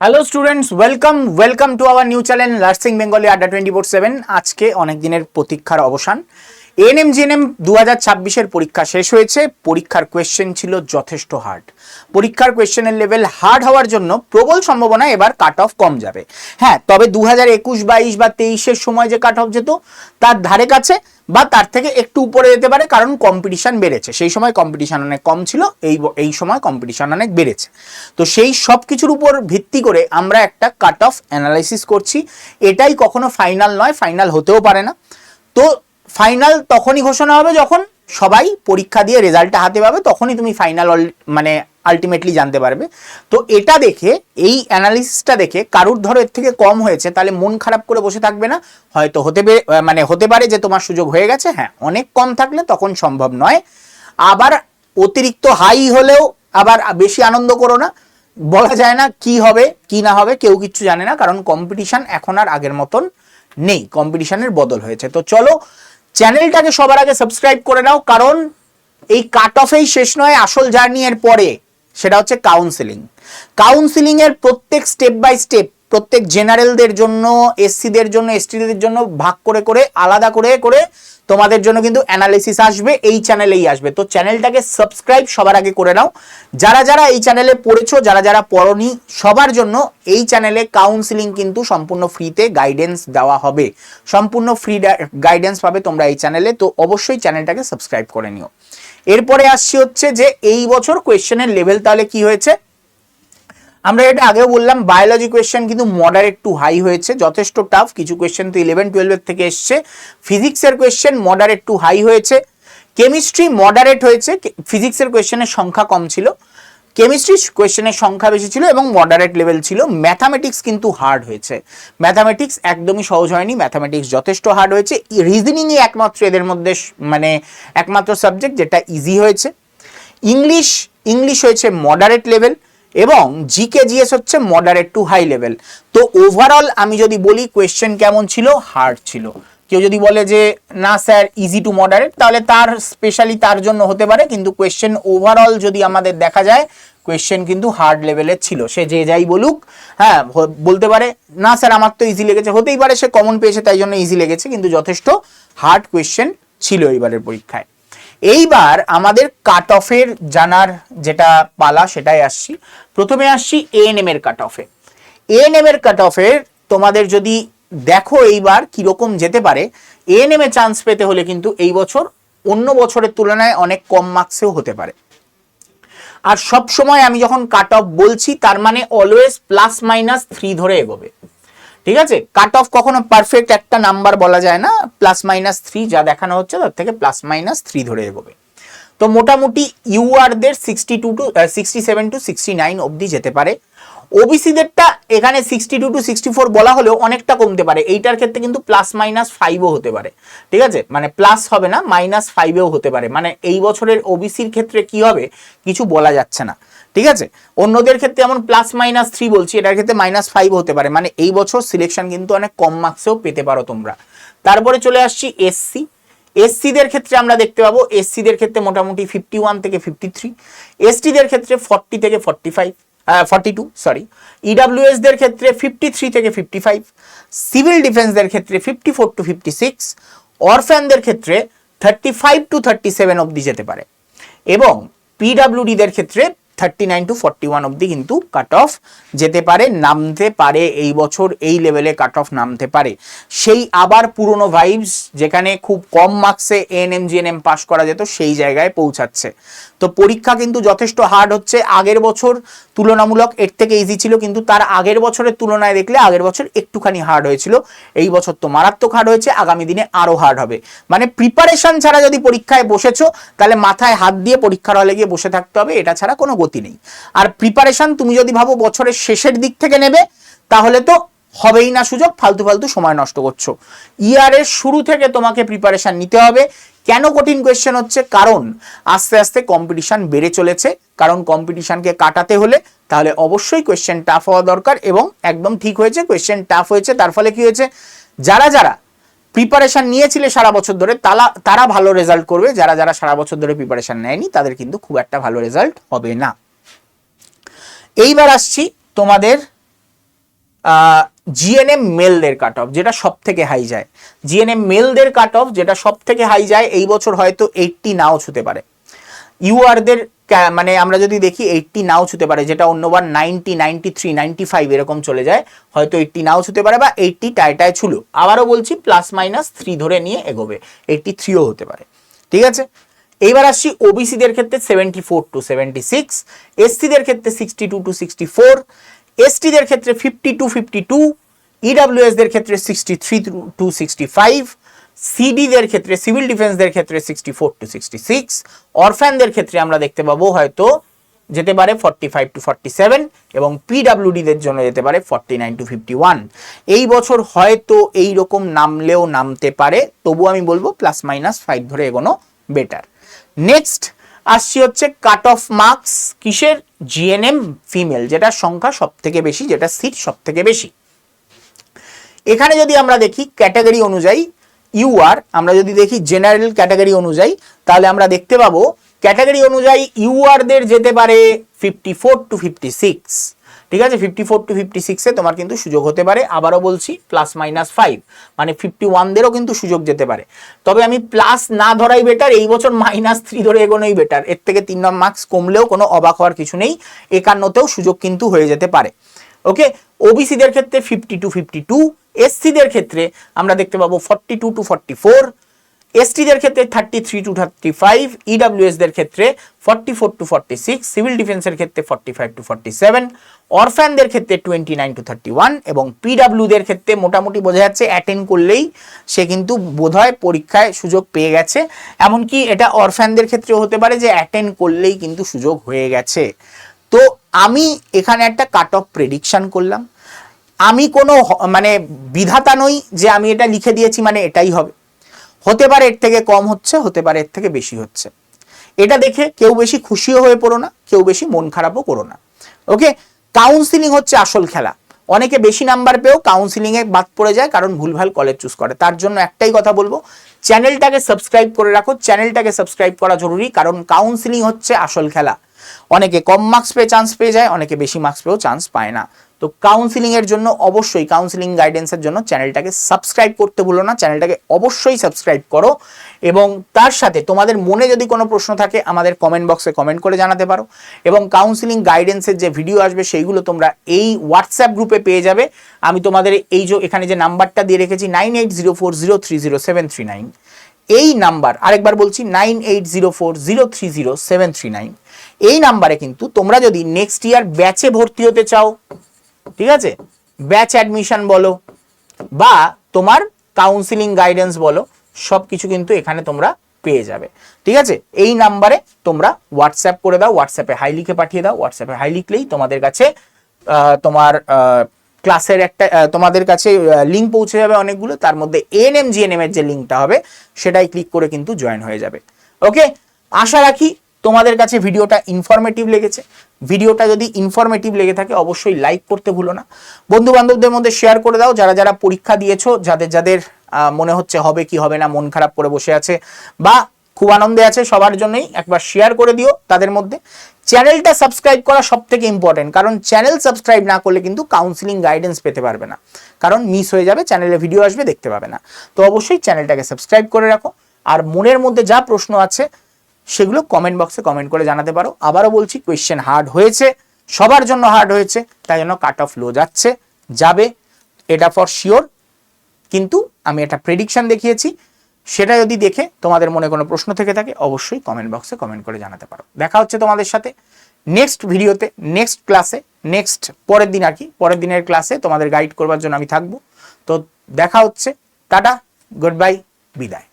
Hello students, welcome to our new channel learning Bengali আড্ডা 24/7। আজকে অনেক দিনের প্রতীক্ষার অবসান। এএনএম জিএনএম 2026-এর পরীক্ষা শেষ হয়েছে। পরীক্ষার কোয়েশ্চেন ছিল যথেষ্ট হার্ড। পরীক্ষার কোয়েশ্চেনের লেভেল হার্ড হওয়ার জন্য প্রবল সম্ভাবনা এবার কাট অফ কম যাবে। হ্যাঁ, তবে 2021, 22 বা 23-এর সময় যে কাট অফ যেত তার ধারে কাছে বা তার থেকে একটু উপরে যেতে পারে, কারণ কম্পিটিশন বেড়েছে। সেই সময় কম্পিটিশন অনেক কম ছিল, এই সময় কম্পিটিশন অনেক বেড়েছে। তো সেই সব কিছুর উপর ভিত্তি করে আমরা একটা কাট অফ অ্যানালাইসিস করছি। এটাই কখনো ফাইনাল নয়, ফাইনাল হতেও পারে না। তো ফাইনাল তখনই ঘোষণা হবে যখন সবাই পরীক্ষা দিয়ে রেজাল্টটা হাতে পাবে, তখনই তুমি ফাইনাল মানে আলটিমেটলি জানতে পারবে। তো এটা দেখে, এই অ্যানালিসিসটা দেখে কারুর ধরো এর থেকে কম হয়েছে, তাহলে মন খারাপ করে বসে থাকবে না। হয়তো হতে পারে যে তোমার সুযোগ হয়ে গেছে। হ্যাঁ, অনেক কম থাকলে তখন সম্ভব নয়। আবার অতিরিক্ত হাই হলেও আবার বেশি আনন্দ করো না। বলা যায় না কি হবে কি না হবে, কেউ কিচ্ছু জানে না, কারণ কম্পিটিশন এখন আর আগের মতন নেই, কম্পিটিশনের বদল হয়েছে। তো চলো, চ্যানেলটাকে সবার আগে সাবস্ক্রাইব করে নাও, কারণ এই কাট অফেই শেষ নয়, আসল জার্নি এর পরে সেটা হচ্ছে কাউন্সিলিং এর প্রত্যেক স্টেপ বাই স্টেপ, প্রত্যেক জেনারেলদের জন্য, এসসিদের জন্য, এসটিদের জন্য ভাগ করে করে আলাদা করে করে তোমাদের জন্য কিন্তু অ্যানালিসিস আসবে, এই চ্যানেলেই আসবে। তো চ্যানেলটাকে সাবস্ক্রাইব সবার আগে করে নাও। যারা যারা এই চ্যানেলে পড়েছো, যারা যারা পড়নি, সবার জন্য এই চ্যানেলে কাউন্সিলিং কিন্তু সম্পূর্ণ ফ্রিতে গাইডেন্স দেওয়া হবে। সম্পূর্ণ ফ্রি গাইডেন্স পাবে তোমরা এই চ্যানেলে। তো অবশ্যই চ্যানেলটাকে সাবস্ক্রাইব করে নিও। এরপরে আসছি হচ্ছে যে এই বছর কোয়েশ্চেনের লেভেল তাহলে কি হয়েছে। আমরা এটা আগেও বললাম, বায়োলজি কোয়েশ্চেন কিন্তু মডারেট টু হাই হয়েছে, যথেষ্ট টাফ। কিছু কোয়েশ্চেন তো 11-12 থেকে এসছে। ফিজিক্সের কোয়েশ্চেন মডারেট টু হাই হয়েছে। কেমিস্ট্রি মডারেট হয়েছে, ফিজিক্সের কোয়েশ্চেনের সংখ্যা কম ছিল, কেমিস্ট্রি কোয়েশ্চেনের সংখ্যা বেশি ছিল এবং মডারেট লেভেল ছিল। ম্যাথামেটিক্স কিন্তু হার্ড হয়েছে, ম্যাথামেটিক্স একদমই সহজ হয়নি, ম্যাথামেটিক্স যথেষ্ট হার্ড হয়েছে। রিজনিংই একমাত্র এদের মধ্যে একমাত্র সাবজেক্ট যেটা ইজি হয়েছে। ইংলিশ হয়েছে মডারেট লেভেল এবং জিকে জিএস হচ্ছে মডারেট টু হাই লেভেল। তো ওভারঅল আমি যদি বলি কোয়েশ্চেন কেমন ছিল, হার্ড ছিল। কেউ যদি বলে যে না স্যার ইজি টু মডারেট, তাহলে তার স্পেশালি তার জন্য হতে পারে, কিন্তু কোয়েশ্চেন ওভারঅল যদি আমাদের দেখা যায়, কোয়েশ্চেন কিন্তু হার্ড লেভেলের ছিল। সে যে যাই বলুক, হ্যাঁ বলতে পারে না স্যার আমার তো ইজি লেগেছে, হতেই পারে সে কমন পেয়েছে তাই জন্য ইজি লেগেছে, কিন্তু যথেষ্ট হার্ড কোয়েশ্চেন ছিল এইবারের পরীক্ষায়। এইবার আমাদের কাট অফের জানার যেটা পালা সেটাই আসছি। প্রথমে আসছি এএনএম এর কাট অফে। এএনএম এর কাট অফের তোমাদের যদি দেখো এইবার কিরকম যেতে পারে, এএনএম এ চান্স পেতে হলে কিন্তু এই বছর অন্য বছরের তুলনায় অনেক কম মার্কসেও হতে পারে। আর সব সময় আমি যখন কাট অফ বলছি তার মানে অলওয়েজ +-3 ধরে এগোবে। ঠিক আছে, কাট অফ কখনো পারফেক্ট একটা নাম্বার বলা যায় না, +-3 যা দেখানো হচ্ছে তার থেকে +-3 ধরে এগোবে। তো মোটামুটি ইউআরদের 67 to 69 অবধি যেতে পারে। ওবিসিদেরটা এখানে 62 to 64 বলা হলেও অনেকটা কমতে পারে। এইটার ক্ষেত্রে কিন্তু +-5ও হতে পারে। ঠিক আছে, মানে প্লাস হবে না, -5ও হতে পারে। মানে এই বছরের ওবিসির ক্ষেত্রে কি হবে কিছু বলা যাচ্ছে না। ঠিক আছে, অন্যদের ক্ষেত্রে যেমন +-3 বলছি, এটার ক্ষেত্রে -5 হতে পারে। মানে এই বছর সিলেকশন কিন্তু অনেক কম মার্কসেও পেতে পারো তোমরা। তারপরে চলে আসছি এসসিদের ক্ষেত্রে আমরা দেখতে পাবো, এসসিদের ক্ষেত্রে মোটামুটি 51 থেকে 53, এসটিদের ক্ষেত্রে 40 থেকে 42, সরি, ইডাব্লিউএস দের ক্ষেত্রে 53 থেকে 55, সিভিল ডিফেন্সদের ক্ষেত্রে 54 to 56, অরফ্যানদের ক্ষেত্রে 35 to 37 অবধি যেতে পারে এবং পিডাব্লিউডি দের ক্ষেত্রে 39 to 41 অবধি কিন্তু কাট অফ যেতে পারে, নামতে পারে। এই বছর এই লেভেলে কাট অফ নামতে পারে। সেই আবার পুরনো ভাইবস, যেখানে খুব কম মার্কসে এএনএম জিএনএম পাস করা যেত, সেই জায়গায় পৌঁছাচ্ছে। তো পরীক্ষা কিন্তু যথেষ্ট হার্ড হচ্ছে। আগের বছর তুলনামূলক এর থেকে ইজি ছিল, কিন্তু তার আগের বছরের তুলনায় দেখলে আগের বছর একটুখানি হার্ড হয়েছিল। এই বছর তো মারাত্মক হার্ড হয়েছে, আগামী দিনে আরো হার্ড হবে। মানে প্রিপারেশন ছাড়া যদি পরীক্ষায় বসেছো, তাহলে মাথায় হাত দিয়ে পরীক্ষার হলে গিয়ে বসে থাকতে হবে, এটা ছাড়া কোনো গতি নেই। আর প্রিপারেশন তুমি যদি ভাবো বছরের শেষের দিক থেকে নেবে, তাহলে তো হবেই না সুযোগ, ফালতু সময় নষ্ট করছো। ইয়ারের শুরু থেকে তোমাকে প্রিপারেশন নিতে হবে। কেন কঠিন কোয়েশ্চেন হচ্ছে? কারণ আস্তে আস্তে কম্পিটিশন বেড়ে চলেছে। কারণ কম্পিটিশনকে কাটাতে হলে তাহলে অবশ্যই কোয়েশ্চেন টাফ হওয়া দরকার, এবং একদম ঠিক হয়েছে, কোয়েশ্চেন টাফ হয়েছে। তার ফলে কি হয়েছে, যারা যারা প্রিপারেশন নিয়েছিলে সারা বছর ধরে তারা ভালো রেজাল্ট করবে, যারা যারা সারা বছর ধরে প্রিপারেশন নেয়নি তাদের কিন্তু খুব একটা ভালো রেজাল্ট হবে না। এইবার আসছি তোমাদের জিএনএম মেলদের কাট অফ যেটা সব থেকে হাই যায়, জিএনএম মেলদের কাট অফ যেটা সব থেকে হাই যায় এই বছর হয়তো 80 নাও ছুতে পারে। ইউআরদের মানে আমরা যদি দেখি 80 নাও ছুতে পারে, যেটা অন্যবার 90, 93, 95 এরকম চলে যায়, হয়তো 80 নাও ছুতে পারে বা 80 টায় ছুলো। আবারও বলছি +-3 ধরে নিয়ে এগোবে, 83ও হতে পারে। ঠিক আছে, এইবার আসছি ওবিসিদের ক্ষেত্রে 74 to 76, এসসিদের ক্ষেত্রে 62 to 64, এসটিদের ক্ষেত্রে 50 to 52, ইডব্লিউএসদের ক্ষেত্রে 63 to 65, সিডিদের ক্ষেত্রে সিভিল ডিফেন্সদের ক্ষেত্রে 64 to 66, অরফ্যানদের ক্ষেত্রে আমরা দেখতে পাবো হয়তো যেতে পারে 45 to 47 এবং পিডব্লিউডিদের জন্য যেতে পারে 49 to 51। এই বছর হয়তো এই রকম নামলেও নামতে পারে, তবু আমি বলবো +-5 ধরে এগোনো বেটার। নেক্সট আসছি হচ্ছে কাট অফ মার্কস কিসের, জিএনএম ফিমেল, যেটা সংখ্যা সব থেকে বেশি, যেটা সিট সব থেকে বেশি। এখানে যদি আমরা দেখি ক্যাটাগরি অনুযায়ী ইউআর, আমরা যদি দেখি জেনারেল ক্যাটাগরি অনুযায়ী, তাহলে আমরা দেখতে পাবো ক্যাটাগরি অনুযায়ী ইউআরদের যেতে পারে 54 to 56। ঠিক আছে, 54 to 56 এ তোমার কিন্তু সুযোগ হতে পারে। আবারও বলছি +-5 মানে 51দেরও কিন্তু সুযোগ যেতে পারে। তবে আমি প্লাস না ধরাই বেটার, এই বছর -3 ধরে এগোনোই বেটার। এর থেকে 3 মার্কস কমলেও কোনো অবাক হওয়ার কিছু নেই, 51তেও সুযোগ কিন্তু হয়ে যেতে পারে। ওকে, ওবিসিদের ক্ষেত্রে 50 to 52, এসসিদের ক্ষেত্রে আমরা দেখতে পাবো 42 to 44, এসটিদের ক্ষেত্রে 33 to 35, ইডব্লিউএসদের ক্ষেত্রে 44 to 46, সিভিল ডিফেন্সের ক্ষেত্রে 45 to 47, অরফ্যানদের ক্ষেত্রে 29 to 31 এবং পিডব্লিউদের ক্ষেত্রে মোটামুটি বোঝা যাচ্ছে অ্যাটেন্ড করলেই সে কিন্তু বোধহয় পরীক্ষায় সুযোগ পেয়ে গেছে। এমনকি এটা অরফ্যানদের ক্ষেত্রেও হতে পারে যে অ্যাটেন্ড করলেই কিন্তু সুযোগ হয়ে গেছে। তো আমি এখানে একটা কাট অফ প্রেডিকশন করলাম। আমি কোনো মানে বিধাতা নই যে আমি এটা লিখে দিয়েছি মানে এটাই হবে। হতে পারে এর থেকে কম হচ্ছে, হতে পারে এর থেকে বেশি হচ্ছে। এটা দেখে কেউ বেশি খুশিও হয়ে পড়ো না, কেউ বেশি মন খারাপও করো না। ওকে, কাউন্সিলিং হচ্ছে আসল খেলা। অনেকে বেশি নাম্বার পেয়েও কাউন্সিলিংয়ে বাদ পড়ে যায় কারণ ভুলভাল কলেজ চুজ করে। তার জন্য একটাই কথা বলবো, চ্যানেলটাকে সাবস্ক্রাইব করে রাখো। চ্যানেলটাকে সাবস্ক্রাইব করা জরুরি, কারণ কাউন্সিলিং হচ্ছে আসল খেলা। অনেকে কম মার্কস পেয়ে চান্স পেয়ে যায়, অনেকে বেশি মার্কস পেয়েও চান্স পায় না। তো কাউন্সিলিং এর জন্য অবশ্যই, কাউন্সিলিং গাইডেন্সের জন্য চ্যানেলটাকে সাবস্ক্রাইব করতে ভুলো না। চ্যানেলটাকে অবশ্যই সাবস্ক্রাইব করো এবং তার সাথে তোমাদের মনে যদি কোনো প্রশ্ন থাকে আমাদের কমেন্ট বক্সে কমেন্ট করে জানাতে পারো। এবং কাউন্সিলিং গাইডেন্সের যে ভিডিও আসবে সেইগুলো তোমরা এই হোয়াটসঅ্যাপ গ্রুপে পেয়ে যাবে। আমি তোমাদের এই যে এখানে যে নাম্বারটা দিয়ে রেখেছি 9804030739, এই নাম্বার আরেকবার বলছি 9804030739, এই নাম্বারে কিন্তু তোমরা যদি নেক্সট ইয়ার ব্যাচে ভর্তি হতে চাও, ঠিক আছে, ব্যাচ অ্যাডমিশন বলো বা তোমার কাউন্সিলিং গাইডেন্স বলো, সবকিছু কিন্তু এখানে তোমরা পেয়ে যাবে। ঠিক আছে, এই নাম্বারে তোমরা হোয়াটসঅ্যাপ করে দাও, হোয়াটসঅ্যাপে হাই লিখে পাঠিয়ে দাও। হোয়াটসঅ্যাপে হাই লিখলেই তোমাদের কাছে তোমার ক্লাসের একটা তোমাদের কাছে লিঙ্ক পৌঁছে যাবে অনেকগুলো। তার মধ্যে এএনএম জিএনএম এর যে লিঙ্কটা হবে সেটাই ক্লিক করে কিন্তু জয়েন হয়ে যাবে। ওকে, আশা রাখি তোমাদের কাছে ভিডিওটা ইনফরমেটিভ লেগেছে। ভিডিওটা যদি ইনফরমেটিভ লেগে থাকে অবশ্যই লাইক করতে ভুলো না। বন্ধু বান্ধবদের মধ্যে শেয়ার করে দাও, যারা যারা পরীক্ষা দিয়েছো, যাদের যাদের মনে হচ্ছে হবে কি হবে না, মন খারাপ করে বসে আছে বা খুব আনন্দে আছে, সবার জন্যই একবার শেয়ার করে দিও তাদের মধ্যে। চ্যানেলটা সাবস্ক্রাইব করা সব থেকে ইম্পর্টেন্ট, কারণ চ্যানেল সাবস্ক্রাইব না করলে কিন্তু কাউন্সিলিং গাইডেন্স পেতে পারবে না, কারণ মিস হয়ে যাবে, চ্যানেলে ভিডিও আসবে দেখতে পাবে না। তো অবশ্যই চ্যানেলটাকে সাবস্ক্রাইব করে রাখো। আর মনের মধ্যে যা প্রশ্ন আছে সেগুলো কমেন্ট বক্সে কমেন্ট করে জানাতে পারো। আবারও বলছি, কোয়েশ্চেন হার্ড হয়েছে, সবার জন্য হার্ড হয়েছে, তাই জন্য কাট অফ লো যাবে এটা ফর শিওর। কিন্তু আমি একটা প্রেডিকশন দেখিয়েছি, সেটা যদি দেখে তোমাদের মনে কোনো প্রশ্ন থেকে থাকে অবশ্যই কমেন্ট বক্সে কমেন্ট করে জানাতে পারো। দেখা হচ্ছে তোমাদের সাথে নেক্সট ভিডিওতে, নেক্সট ক্লাসে, নেক্সট পরের দিন আর কি, পরের দিনের ক্লাসে তোমাদের গাইড করবার জন্য আমি থাকবো। তো দেখা হচ্ছে, টাটা, গুড বাই, বিদায়।